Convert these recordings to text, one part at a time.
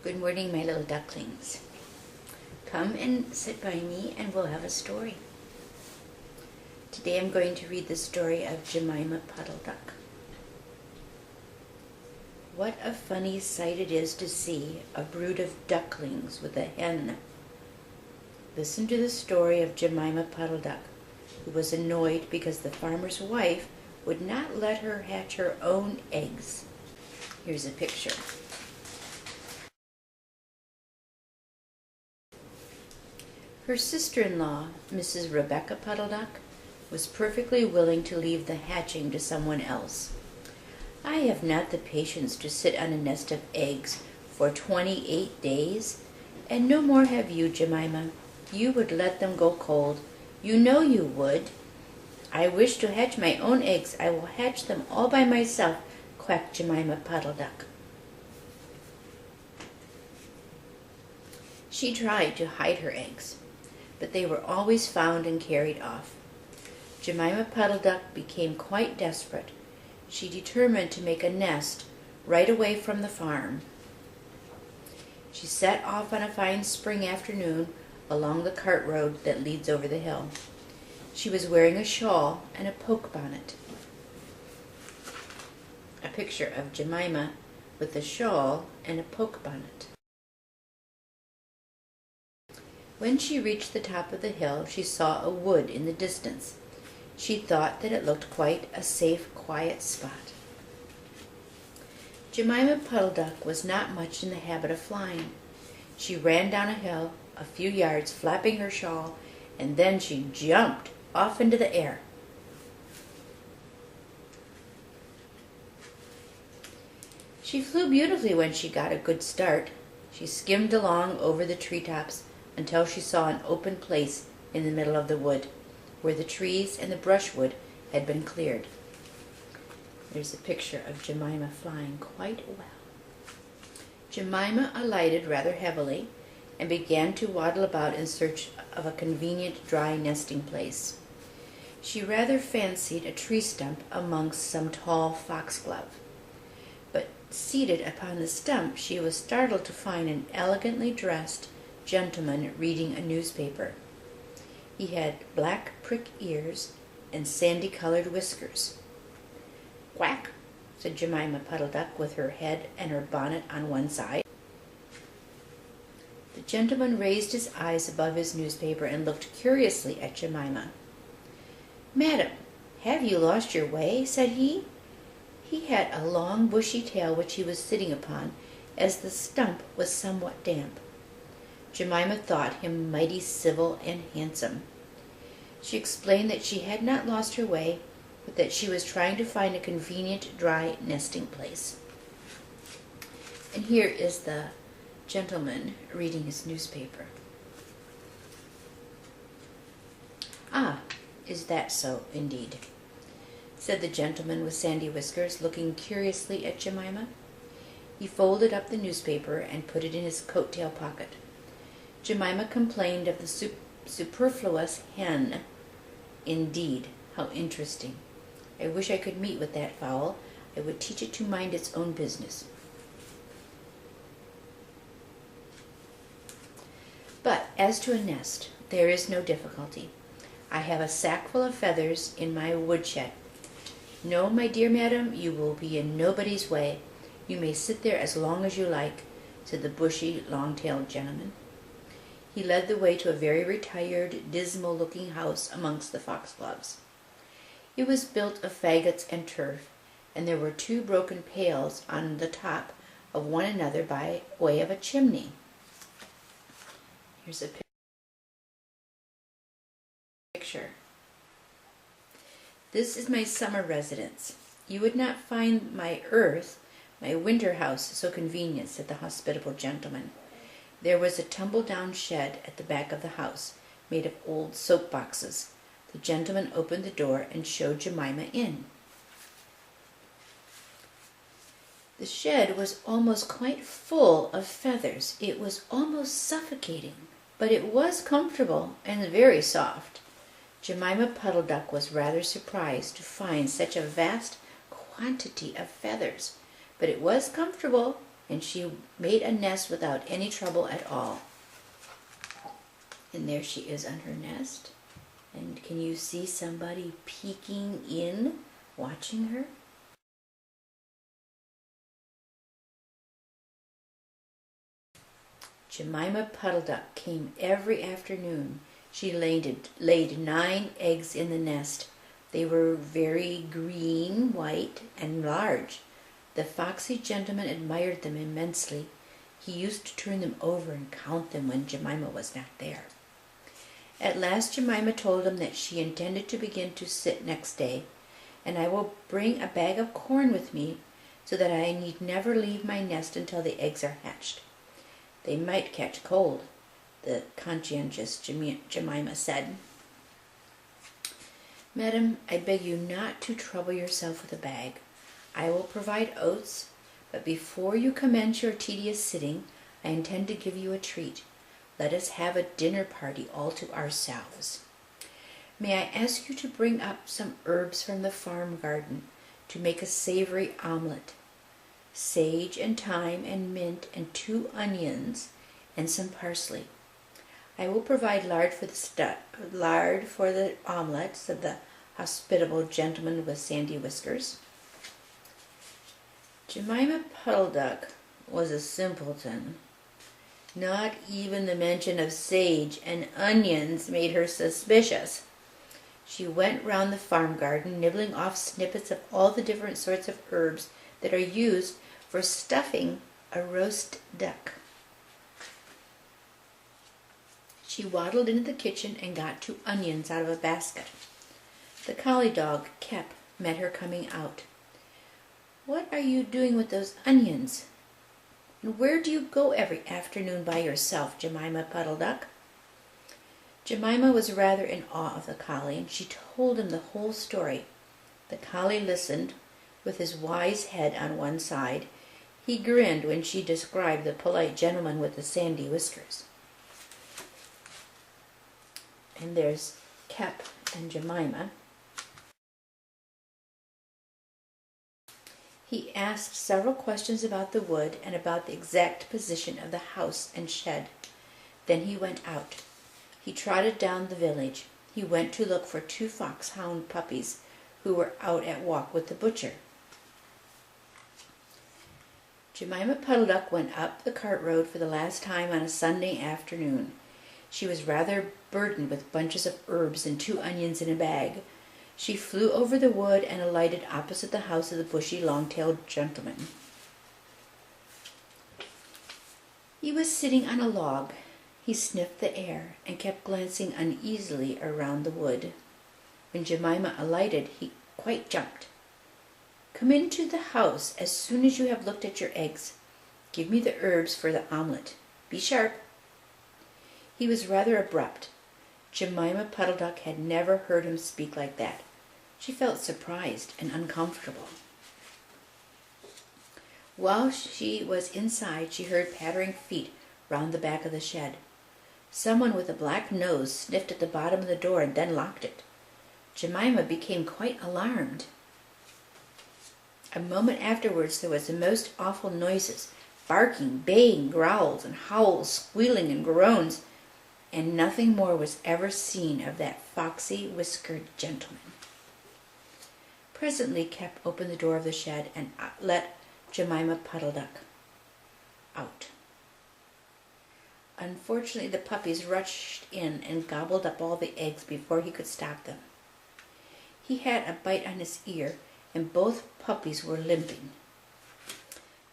Good morning, my little ducklings. Come and sit by me and we'll have a story. Today I'm going to read the story of Jemima Puddle Duck. What a funny sight it is to see a brood of ducklings with a hen. Listen to the story of Jemima Puddle Duck, who was annoyed because the farmer's wife would not let her hatch her own eggs. Here's a picture. Her sister-in-law, Mrs. Rebecca Puddle Duck, was perfectly willing to leave the hatching to someone else. I have not the patience to sit on a nest of eggs for 28 days, and no more have you, Jemima. You would let them go cold. You know you would. I wish to hatch my own eggs. I will hatch them all by myself, quacked Jemima Puddle Duck. She tried to hide her eggs, but they were always found and carried off. Jemima Puddle Duck became quite desperate. She determined to make a nest right away from the farm. She set off on a fine spring afternoon along the cart road that leads over the hill. She was wearing a shawl and a poke bonnet. A picture of Jemima with a shawl and a poke bonnet. When she reached the top of the hill, she saw a wood in the distance. She thought that it looked quite a safe, quiet spot. Jemima Puddle Duck was not much in the habit of flying. She ran down a hill a few yards, flapping her shawl, and then she jumped off into the air. She flew beautifully when she got a good start. She skimmed along over the treetops until she saw an open place in the middle of the wood, where the trees and the brushwood had been cleared. There's a picture of Jemima flying quite well. Jemima alighted rather heavily and began to waddle about in search of a convenient dry nesting place. She rather fancied a tree stump amongst some tall foxglove. But seated upon the stump, she was startled to find an elegantly dressed gentleman reading a newspaper. He had black prick ears and sandy-colored whiskers. "Quack," said Jemima Puddle Duck with her head and her bonnet on one side. The gentleman raised his eyes above his newspaper and looked curiously at Jemima. "Madam, have you lost your way?" said he. He had a long bushy tail which he was sitting upon, as the stump was somewhat damp. Jemima thought him mighty civil and handsome. She explained that she had not lost her way, but that she was trying to find a convenient dry nesting place. And here is the gentleman reading his newspaper. "Ah, is that so, indeed?" said the gentleman with sandy whiskers, looking curiously at Jemima. He folded up the newspaper and put it in his coat-tail pocket. Jemima complained of the superfluous hen. "Indeed, how interesting. I wish I could meet with that fowl. I would teach it to mind its own business." "But as to a nest, there is no difficulty. I have a sackful of feathers in my woodshed. No, my dear madam, you will be in nobody's way. You may sit there as long as you like," said the bushy, long-tailed gentleman. He led the way to a very retired, dismal-looking house amongst the foxgloves. It was built of faggots and turf, and there were two broken pails on the top of one another by way of a chimney. Here's a picture. "This is my summer residence. You would not find my winter house, so convenient," said the hospitable gentleman. There was a tumble-down shed at the back of the house, made of old soap boxes. The gentleman opened the door and showed Jemima in. The shed was almost quite full of feathers. It was almost suffocating, but it was comfortable and very soft. Jemima Puddle Duck was rather surprised to find such a vast quantity of feathers, but it was comfortable and she made a nest without any trouble at all. And there she is on her nest. And can you see somebody peeking in, watching her? Jemima Puddle Duck came every afternoon. She laid 9 eggs in the nest. They were very green, white, and large. The foxy gentleman admired them immensely. He used to turn them over and count them when Jemima was not there. At last Jemima told him that she intended to begin to sit next day, and I will bring a bag of corn with me so that I need never leave my nest until the eggs are hatched. They might catch cold, the conscientious Jemima said. Madam, I beg you not to trouble yourself with a bag. I will provide oats, but before you commence your tedious sitting, I intend to give you a treat. Let us have a dinner party all to ourselves. May I ask you to bring up some herbs from the farm garden to make a savory omelet? Sage and thyme and mint and 2 onions and some parsley. I will provide lard for the omelet, said the hospitable gentleman with sandy whiskers. Jemima Puddle Duck was a simpleton. Not even the mention of sage and onions made her suspicious. She went round the farm garden, nibbling off snippets of all the different sorts of herbs that are used for stuffing a roast duck. She waddled into the kitchen and got 2 onions out of a basket. The collie dog, Kep, met her coming out. What are you doing with those onions? And where do you go every afternoon by yourself, Jemima Puddle Duck? Jemima was rather in awe of the collie, and she told him the whole story. The collie listened, with his wise head on one side. He grinned when she described the polite gentleman with the sandy whiskers. And there's Kep and Jemima. He asked several questions about the wood and about the exact position of the house and shed. Then he went out. He trotted down the village. He went to look for 2 foxhound puppies who were out at walk with the butcher. Jemima Puddle Duck went up the cart road for the last time on a Sunday afternoon. She was rather burdened with bunches of herbs and 2 onions in a bag. She flew over the wood and alighted opposite the house of the bushy, long-tailed gentleman. He was sitting on a log. He sniffed the air and kept glancing uneasily around the wood. When Jemima alighted, he quite jumped. Come into the house as soon as you have looked at your eggs. Give me the herbs for the omelet. Be sharp. He was rather abrupt. Jemima Puddle Duck had never heard him speak like that. She felt surprised and uncomfortable. While she was inside, she heard pattering feet round the back of the shed. Someone with a black nose sniffed at the bottom of the door and then locked it. Jemima became quite alarmed. A moment afterwards there was the most awful noises, barking, baying, growls, and howls, squealing, and groans, and nothing more was ever seen of that foxy, whiskered gentleman. Presently Kep opened the door of the shed and let Jemima Puddle Duck out. Unfortunately, the puppies rushed in and gobbled up all the eggs before he could stop them. He had a bite on his ear, and both puppies were limping.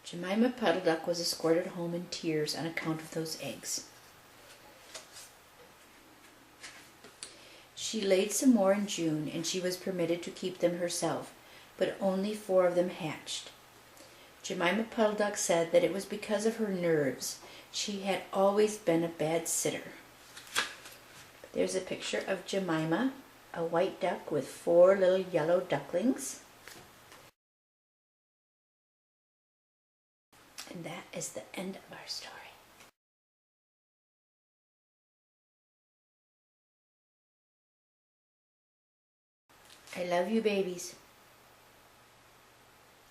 Jemima Puddle Duck was escorted home in tears on account of those eggs. She laid some more in June, and she was permitted to keep them herself, but only 4 of them hatched. Jemima Puddle Duck said that it was because of her nerves. She had always been a bad sitter. There's a picture of Jemima, a white duck with 4 little yellow ducklings. And that is the end of our story. I love you, babies.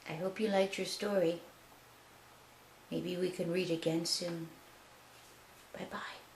I hope you liked your story. Maybe we can read again soon. Bye-bye.